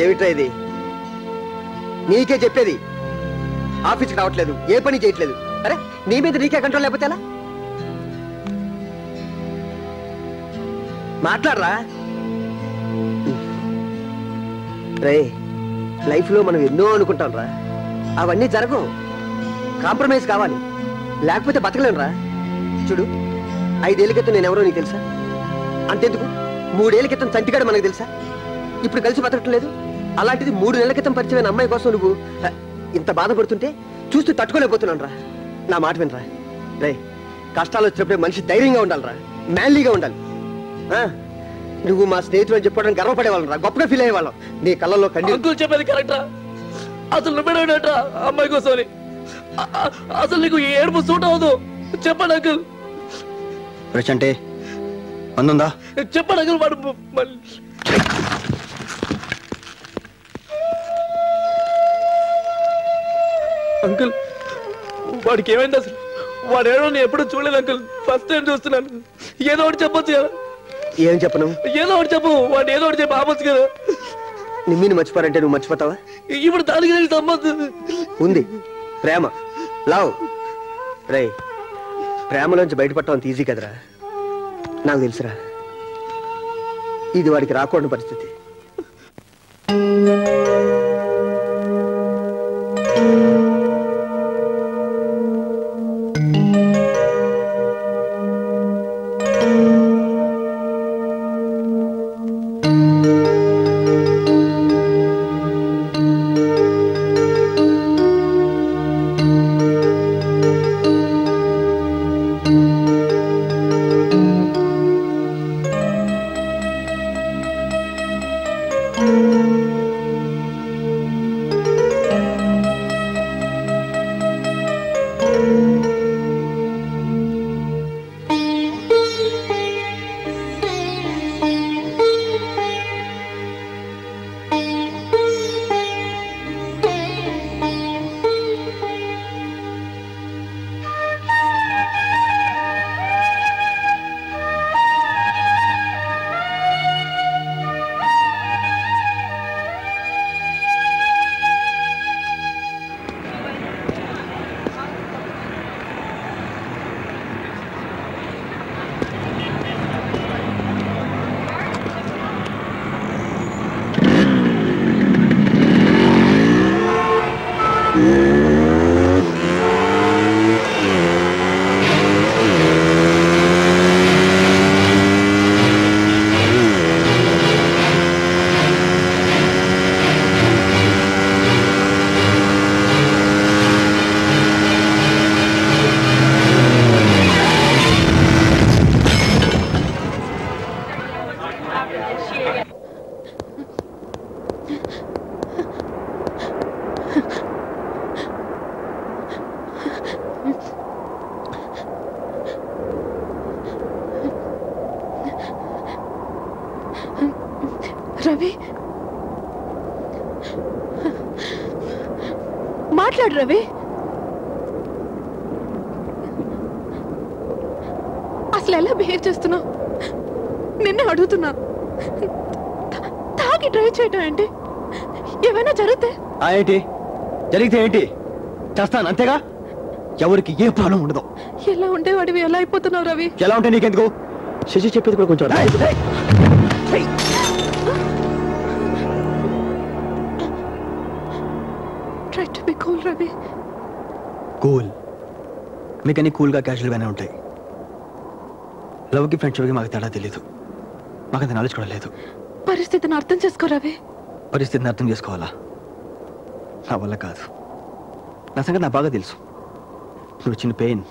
ఏమిట్రా ఇది? నీకే చెప్పేది, ఆఫీస్కి రావట్లేదు, ఏ పని చేయట్లేదు. అరే నీ మీద నీకే కంట్రోల్ లేకపోతే ఎలా? మాట్లాడరా. రే, లైఫ్లో మనం ఎన్నో అనుకుంటాం రా, అవన్నీ జరగవు. కాంప్రమైజ్ కావాలి, లేకపోతే బతకలేనురా. చూడు, 5 ఏళ్ల క్రితం నేను ఎవరో నీకు తెలుసా? అంతెందుకు 3 ఏళ్ల క్రితం చంటిగాడు మనకు తెలుసా? ఇప్పుడు కలిసి బతకటం లేదు. అలాంటిది 3 నెలల క్రితం పరిచయమైన అమ్మాయి కోసం నువ్వు ఇంత బాధపడుతుంటే చూస్తూ తట్టుకోలేకపోతున్నాను రా. నా మాట వినరా. రే, కష్టాలు వచ్చినప్పుడే మనిషి ధైర్యంగా ఉండాలిరా, మ్యాన్లీగా ఉండాలి. నువ్వు మా స్నేహితులు అని చెప్పుకోవడానికి గర్వపడేవాళ్ళం రా, గొప్పగా ఫీల్ అయ్యేవాళ్ళం. నీ కళ్ళల్లో అంకుల్ చెప్పేది కరెక్టా? అసలు నువ్వేటా అమ్మాయి కోసం? అసలు నీకు ఏడుపు సూట్ అవ్వదు. చెప్పండి అంకుల్. అంటే అందుందా? చెప్పండి అంకుల్. వాడు అంకుల్, వాడికి ఏమైంది అసలు? వాడు ఏడో నేను ఎప్పుడు చూడలేదు అంకుల్, ఫస్ట్ టైం చూస్తున్నాను. ఏదో ఒకటి చెప్పొచ్చు కదా. ఏం చెప్పను? ఏదో ఒకటి చెప్పు. వాడు ఏదో ఒకటి చెప్పి ఆపొచ్చు కదా. నిమ్మిని మర్చిపోరంటే నువ్వు మర్చిపోతావా? ఇప్పుడు దానికి సంబంధం ఉంది, ప్రేమ, లవ్. రే, ప్రేమలోంచి బయటపడటం అంత ఈజీ కదరా. నాకు తెలుసురా, ఇది వాడికి రాకూడని పరిస్థితి. రవి, మాట్లాడు రవి. అసలు ఎలా బిహేవ్ చేస్తున్నావు? నిన్నే అడుగుతున్నా. తాగి డ్రైవ్ చేయటం ఏంటి? ఏమైనా జరిగితే? ఏంటి జరిగితే ఏంటి? చేస్తాను అంతేగా, ఎవరికి ఏ ప్రాబ్లం ఉండదు. ఎలా ఉండేవాడివి ఎలా అయిపోతున్నావు రవి? ఎలా ఉంటే నీకెందుకు? శశి చెప్పేది కూడా కొంచెం try to be cool Ravi. Cool? మీకన్నీ కూల్గా క్యాజువల్గానే ఉంటాయి. లవ్కి ఫ్రెండ్షిప్కి మాకు తేడా తెలియదు, మాకంత నాలెడ్జ్ కూడా లేదు. పరిస్థితిని అర్థం చేసుకో రవి. పరిస్థితిని అర్థం చేసుకోవాలా? నా వల్ల కాదు. నా సంగతి నాకు బాగా తెలుసు. నువ్వు చిన్న పెయిన్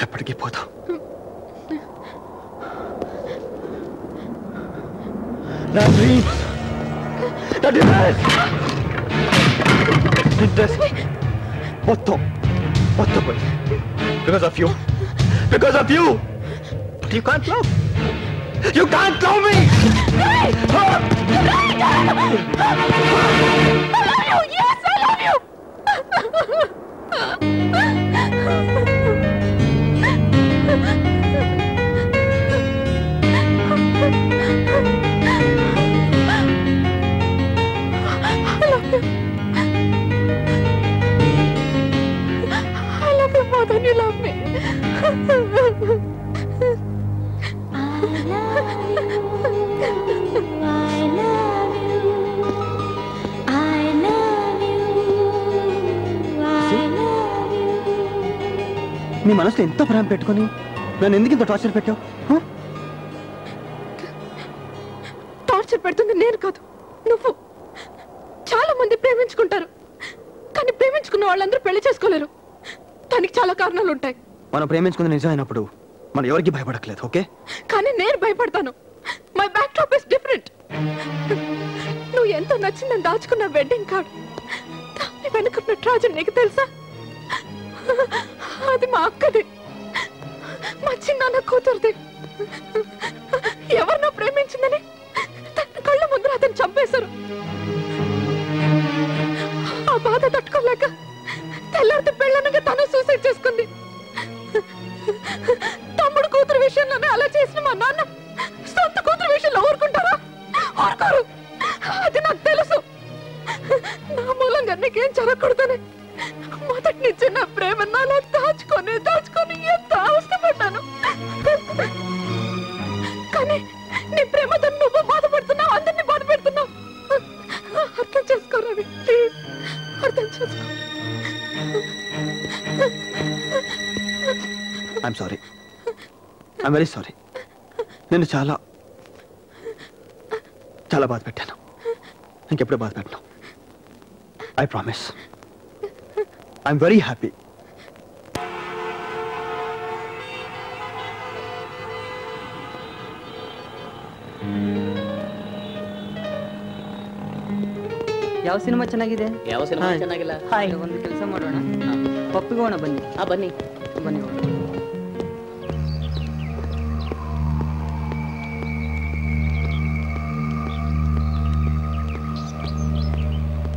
ఎప్పటికీ పోతావు. మొత్తం because of you. Because of you. You can't love. You can't love me. I love you. Yes, I love you. when you love me. నీ మనసులో ఎంత ప్రేమ పెట్టుకొని నన్ను ఎందుకు ఇంత టార్చర్ పెట్టావు? టార్చర్ పెడుతుంది నేను కాదు, నువ్వు. చాలా మంది ప్రేమించుకుంటారు, కానీ ప్రేమించుకున్న వాళ్ళందరూ పెళ్లి చేసుకోలేరు. దానికి చాలా కారణాలు ఉంటాయి. మనం ప్రేమించుకున్న నిజమైనప్పుడు మనం ఎవరికి భయపడట్లేదు, ఓకే? కానీ నేను భయపడతాను. My backdrop is different. నువ్వు ఎంతో నచ్చిందని దాచుకున్న వెడ్డింగ్ కార్డ్, దాన్ని వెనుకున్న ట్రాజెడీ నీకు తెలుసా? అది మా అక్కది, మా చిన్నాన్న కూతురుది. ఎవరినో ప్రేమించిందని తన కళ్ళ ముందర అతను చంపేశారు. ఆ బాధ తట్టుకోలేక తెల్లారితే పెళ్ళనగా తను సూసైడ్ చేసుకుంది. తమ్ముడు కూతురు విషయంలోనే అలా చేసిన మా నాన్న సొంత కూతురు విషయంలో ఊరుకుంటారా? ఊరుకోరు. అది నాకు తెలుసు. నా మూలంగా నీకేం జరగకూడదని మొదటి నుంచి నా ప్రేమ నాలో దాచుకొని దాచుకొని ఎంత అవస్థపడ్డాను. కానీ నీ ప్రేమతో నువ్వు బాధపడుతున్నావు, అందరినీ బాధ పెడుతున్నావు. అర్థం చేసుకోరా, ప్లీజ్ అర్థం చేసుకో. I'm sorry, I'm very sorry. నేను చాలా చాలా బాధ పెట్టాను. ఇంకెప్పుడు బాధ పెట్టను. I promise. I'm very happy. ಯಾವ ಸಿನಿಮಾ ಚೆನ್ನಾಗಿದೆ? ಯಾವ ಸಿನಿಮಾ ಚೆನ್ನಾಗಿಲ್ಲ? ಹಾಯ್, ಒಂದು ಕೆಲಸ ಮಾಡೋಣ, ಪಪ್ಪಿಗೆ ಹೋಗೋಣ ಬನ್ನಿ. ಬನ್ನಿ ಬನ್ನಿ.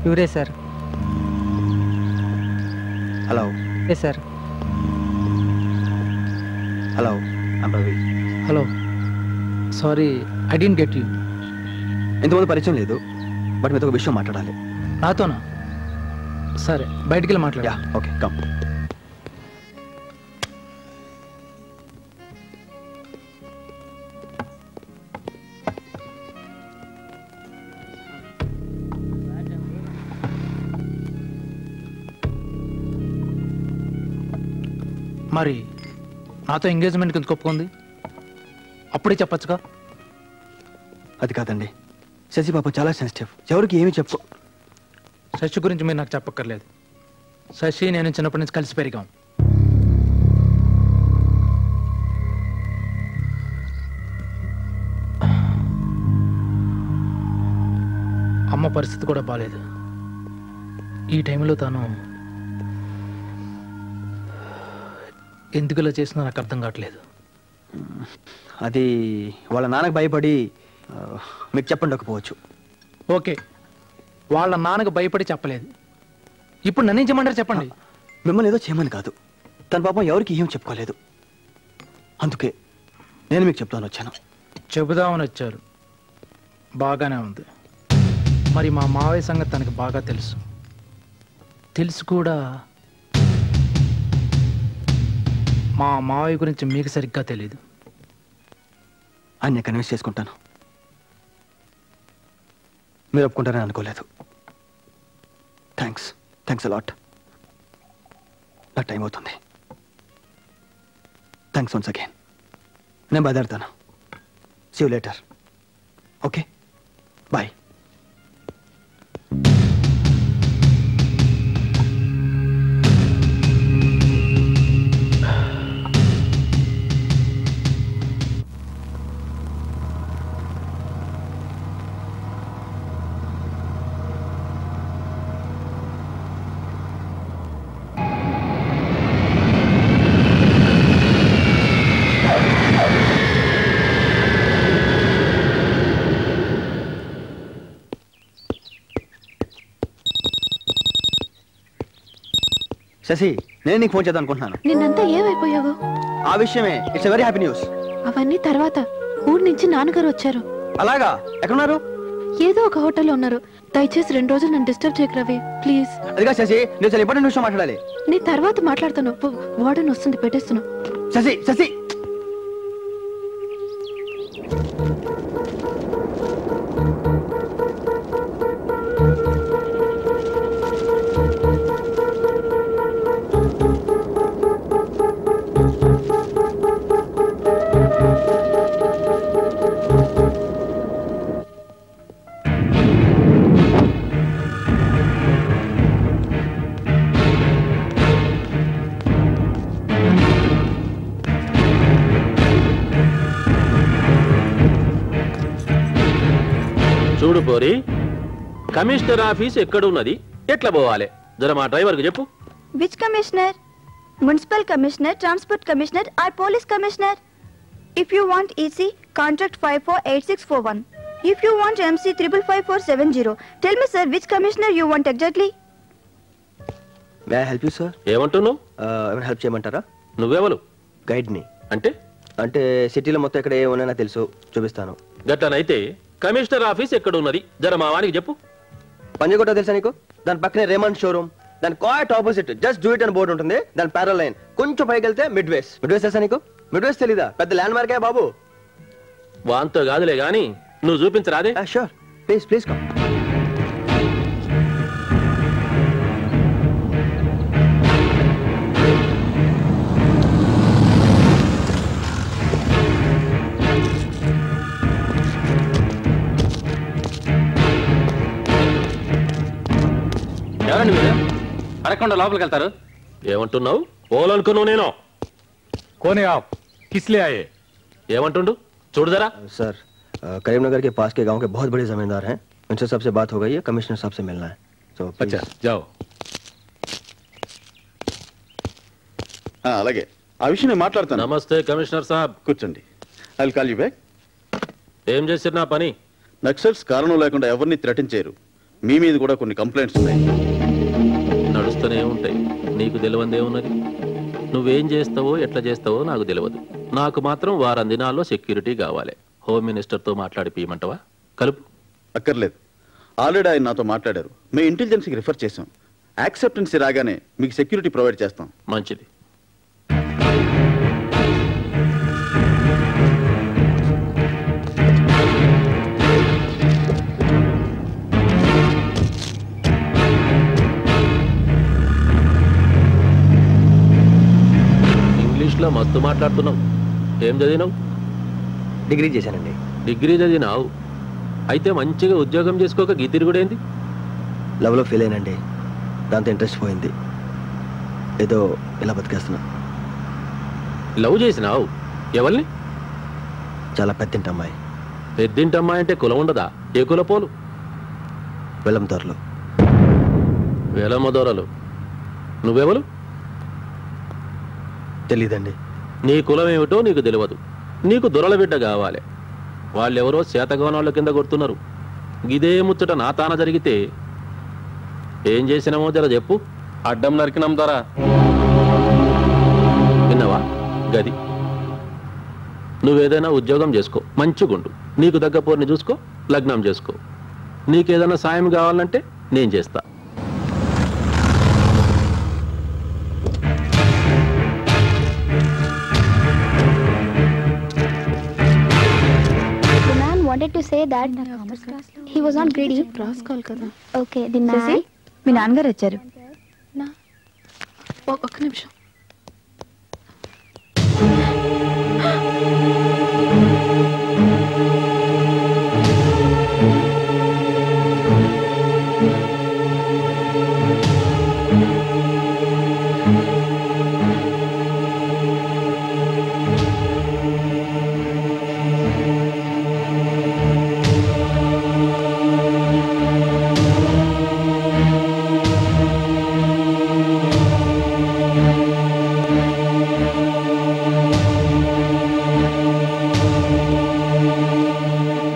ಇವರೇ sir. Hello. Yes sir. Hello, I'm Ravi. Hello, sorry I don't get you. ఇంతకుముందు పరిచయం లేదు, బట్ మీతో ఒక విషయం మాట్లాడాలి. నాతోనా? సరే, బయటికి వెళ్ళి మాట్లాడా. Okay, come. మరి నాతో ఎంగేజ్మెంట్ కింద ఒప్పుకుంది, అప్పుడే చెప్పచ్చుగా. అది కాదండి, శశి పాప చాలా సెన్సిటివ్, ఎవరికి ఏమి చెప్పు. శశి గురించి మీరు నాకు చెప్పక్కర్లేదు. శశి నేను చిన్నప్పటి నుంచి కలిసి పెరిగాం. అమ్మ పరిస్థితి కూడా బాలేదు. ఈ టైంలో తను ఎందుకు ఇలా చేసినా నాకు అర్థం కావట్లేదు. అది వాళ్ళ నాన్నకు భయపడి మీకు చెప్పండకపోవచ్చు. ఓకే, వాళ్ళ నాన్నకు భయపడి చెప్పలేదు. ఇప్పుడు నన్నేం చేయమంటారు చెప్పండి. మిమ్మల్ని ఏదో చేయమని కాదు, తన పాపం ఎవరికి ఏం చెప్పుకోలేదు, అందుకే నేను మీకు చెప్తాను వచ్చాను. చెబుదామని వచ్చారు, బాగానే ఉంది. మరి మా మావయ్య సంగతి తనకు బాగా తెలుసు. తెలుసు కూడా మా మావయ్య గురించి మీకు సరిగ్గా తెలియదు. ఆయన కన్విన్స్ చేసుకుంటాను. మీరు ఒప్పుకుంటారని అనుకోలేదు. Thanks a lot. నా టైం అవుతుంది. Thanks once again. నేను బయలుదేరుతాను. See you later. Okay, bye. Shashi, నేను నీకు ఫోన్ చేద్దాం అనుకుంటున్నాను. నిన్నంతా ఏమైపోయావు? ఆ విషయమే. It's very happy news. అవన్నీ తర్వాత. ఊరి నుంచి నాన్నగారు వచ్చారు. అలాగా? ఎక్కడున్నారు? ఏదో ఒక హోటల్లో ఉన్నారు. దయచేసి 2 రోజులు నన్ను డిస్టర్బ్ చేయకు రవి, ప్లీజ్. అదిగా శశి, నేను చాలా ఇంపార్టెంట్ విషయం మాట్లాడాలి. నీ తర్వాత మాట్లాడతాను. వార్డెన్ వస్తుంది, పెట్టేస్తున్నా. శశి శశి చూడు పోరి, కమిషనర్ ఆఫీస్ ఎక్కడున్నది, ఎట్లా పోవాలి, జర మా డ్రైవర్కి చెప్పు. Which commissioner? Municipal commissioner, transport commissioner or police commissioner? If you want EC, contact 548641. If you want MC 555470. Tell me sir, which commissioner you want exactly? May I help you sir? ఏమంటున్నావు? ఏమైనా help చేయమంటారా? నువ్వెవరు? గైడ్ని. అంటే సిటీలో మొత్తం ఎక్కడ ఏమున్నా నాకు తెలుసు, చూపిస్తాను. గట్టనైతే కమిషనర్ ఆఫీస్ ఎక్కడున్నది, జర మా వానికి చెప్పు. పంజగుట్ట తెలుసా నీకు? దాని పక్కనే రేమండ్ షోరూమ్, దాని quiet opposite just do it అని బోర్డు ఉంటుంది. దాని ప్యారల్ లైన్ కొంచెం పైకి వెళ్తే మిడ్ వేస్. తెలుసా నీకు? మిడ్ వేస్ తెలీదా? పెద్ద ల్యాండ్ మార్కే బాబు. వాంతో కాదులే గాని నువ్వు చూపించరాదే? Sure, please please come. ఎవరండి మీరు? అడగకుండా లోపలికి వెళ్తారు. ఏమంటున్నావు? పోలనుకున్నావు నేను. కోనే ఆప్ కిస్లే ఆయే? ఏమంటుండు చూడు జరా. सर, करीमनगर के पास के गांव के बहुत बड़े जमींदार हैं, उनसे सबसे बात हो गई है, कमिश्नर साहब से मिलना है. तो अच्छा जाओ. అలాగే ఆ విషయం నేను మాట్లాడతాను. నమస్తే కమిషనర్ సాబ్. కూర్చోండి. I will call you back. ఏం చేసిరు నా పని? నక్సల్స్ కారణం లేకుండా ఎవరిని థ్రెటన్ చేయరు. మీ మీద కూడా కొన్ని కంప్లైంట్స్ ఉన్నాయి. నడుస్తూనే ఉంటాయి, నీకు తెలియందే ఉన్నది. నువ్వేం చేస్తావో ఎట్లా చేస్తావో నాకు తెలియదు. నాకు మాత్రం వారం దినాల్లో సెక్యూరిటీ కావాలి. హోమ్ మినిస్టర్తో మాట్లాడి పీయమంటవా? కలుపు. అక్కర్లేదు, ఆల్రెడీ ఆయన నాతో మాట్లాడారు. మేము ఇంటెలిజెన్స్కి రిఫర్ చేసాం. యాక్సెప్టెన్సీ రాగానే మీకు సెక్యూరిటీ ప్రొవైడ్ చేస్తాం. మంచిది. ఇంగ్లీష్లో మస్తు మాట్లాడుతున్నావు. ఏం చదివినావు? డిగ్రీ చేశానండి. డిగ్రీ చదివినావు అయితే మంచిగా ఉద్యోగం చేసుకోక గీతిరి కూడా ఏంది? లవ్లో ఫెయిల్ అయినండి, దాంతో ఇంట్రెస్ట్ పోయింది. ఏదో ఇలా బతికేస్తున్నా. లవ్ చేసినావు? ఎవరిని? చాలా పెద్దింటి అమ్మాయి. పెద్దింటి అమ్మాయి అంటే కులం ఉండదా? ఏ కులపోలు? వెలంతోరలో. వేలమ్మదోరలు. నువ్వెవరు? తెలీదండి. నీ కులం ఏమిటో నీకు తెలియదు. నీకు దొరల బిడ్డ కావాలి. వాళ్ళెవరో చేతగోనాళ్ళ కింద కొడుతున్నారు. ఇదే ముచ్చట నా తాన జరిగితే ఏం చేసినామో జర చెప్పు. అడ్డం నరికినాం ద్వారా. విన్నావా? గది. నువ్వేదైనా ఉద్యోగం చేసుకో, మంచిగుండు. నీకు తగ్గ పోరిని చూసుకో, లగ్నం చేసుకో. నీకేదైనా సాయం కావాలంటే నేను చేస్తా. Wanted to say that he was not greedy. రాసుకోవాలి కదా. Okay, the man. మీ నాన్నగారు వచ్చారు. ఒక్క నిమిషం.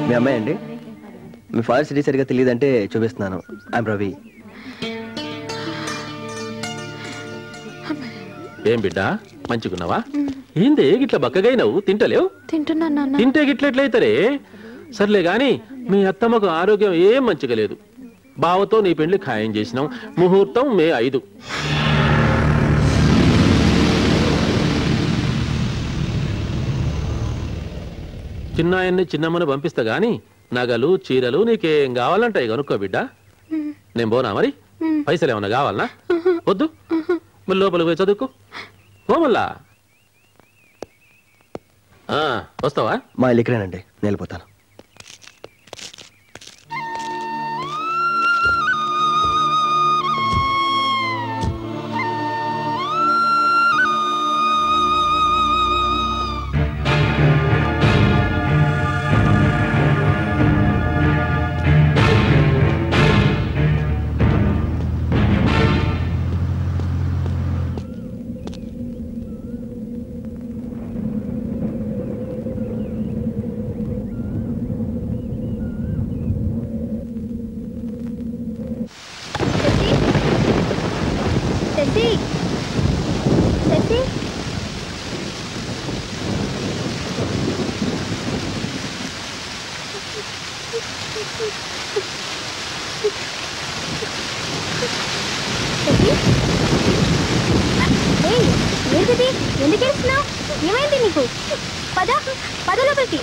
మీ అమ్మాయి అండి? మీ ఫాదర్ సిటీ సరిగా తెలియదంటే చూపిస్తున్నాను. ఐఎమ్ రవి. ఏం బిడ్డా మంచిగున్నావా? ఏందే గిట్లా బక్కగైనవు? తింటలేవు? తింటున్నాను నాన్న. తింటే గిట్ల ఎట్లయితరే? సర్లే గాని మీ అత్తమ్మకు ఆరోగ్యం ఏం మంచిగా లేదు. బావతో నీ పెళ్లి ఖాయం చేసినాం. ముహూర్తం మే 5. చిన్నాయన్ని చిన్నమ్మను పంపిస్తా గాని నగలు చీరలు నీకేం కావాలంటాయి కనుక్కో బిడ్డ. నేను పోనా మరి? పైసలు ఏమన్నా కావాలనా? వద్దు, మళ్ళీ లోపలికి పోయి చదువుకో. మళ్ళా వస్తావా? మా ఇల్లు ఇక్కడేనండి, నేను వెళ్ళిపోతాను. ఎందుకు ఏడుస్తున్నావు? ఏమైంది నీకు? పద పద లోపలికి.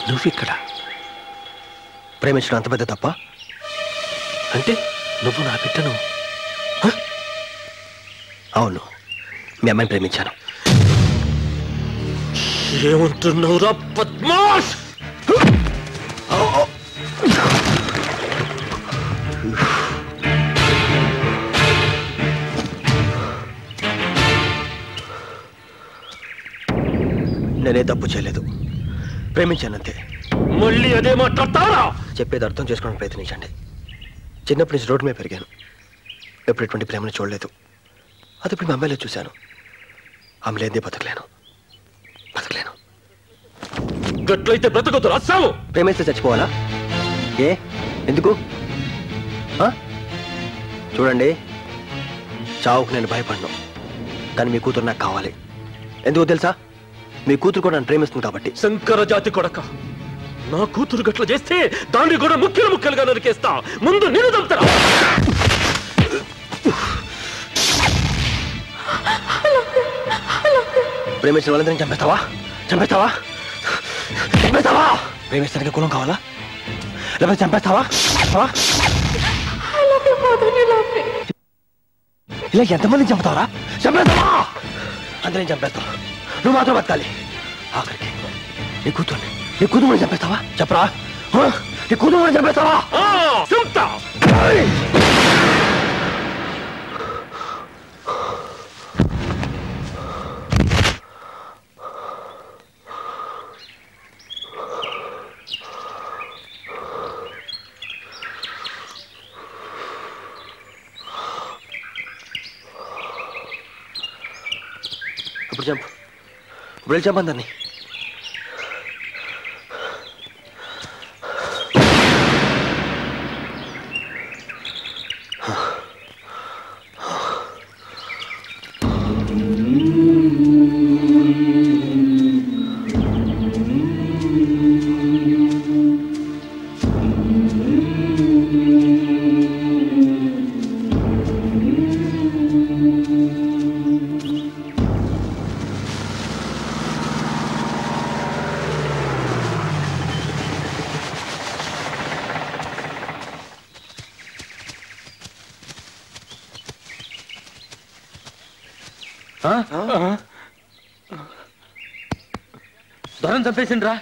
నువ్విక్కడ ప్రేమించడం అంత పెద్ద తప్ప? అంటే నువ్వు నా బిడ్డను? అవును, మీ అమ్మాయిని ప్రేమించాను. ఏమంటున్నావురా పద్మాష్? నేనే తప్పు చేయలేదు, ప్రేమించానంతే. మళ్ళీ అదే మాట్లాడతారా? చెప్పేది అర్థం చేసుకోవడానికి ప్రయత్నించండి. చిన్నప్పటి నుంచి రోడ్డు మీద పెరిగాను, ఎప్పుడు ఎటువంటి ప్రేమను చూడలేదు. అది ఇప్పుడు మా అమ్మాయిలో చూశాను. ఆమె లేదే బతకలేను. గట్లయితే బ్రతకొద్దు రాసావు. ప్రేమిస్తే చచ్చిపోవాలా? ఏ ఎందుకు? చూడండి, చావుకు నేను భయపడను, కానీ మీ కూతురు నాకు కావాలి. ఎందుకో తెలుసా? మీ కూతురు కూడా నన్ను ప్రేమిస్తుంది కాబట్టి. శంకర జాతి కొడక, నా కూతురు గట్ల చేస్తే దాన్ని కూడా ముక్కలు ముక్కలుగా నరికేస్తా. ముందు నేను చంపుతారా? ప్రేమించిన వాళ్ళందరినీ చంపేస్తావా? ప్రేమిస్తానికి కులం కావాలా? లేకపోతే చంపేస్తావా? ఇలా ఎంతమందిని చంపుతావరా? చంపేస్తావా? అందరినీ చంపేస్తావా? నువ్వు మాత్రం బతకాలి. ఆఖరికి నీ కూతురు చంపేస్తావా? చెప్పరా, నీ కూతురు చంపేస్తావా? చంపుతా. ఇప్పుడు చంపు, ఇప్పుడు వెళ్ళి చంపందరిని. దొరం చంపేసిండ్రా.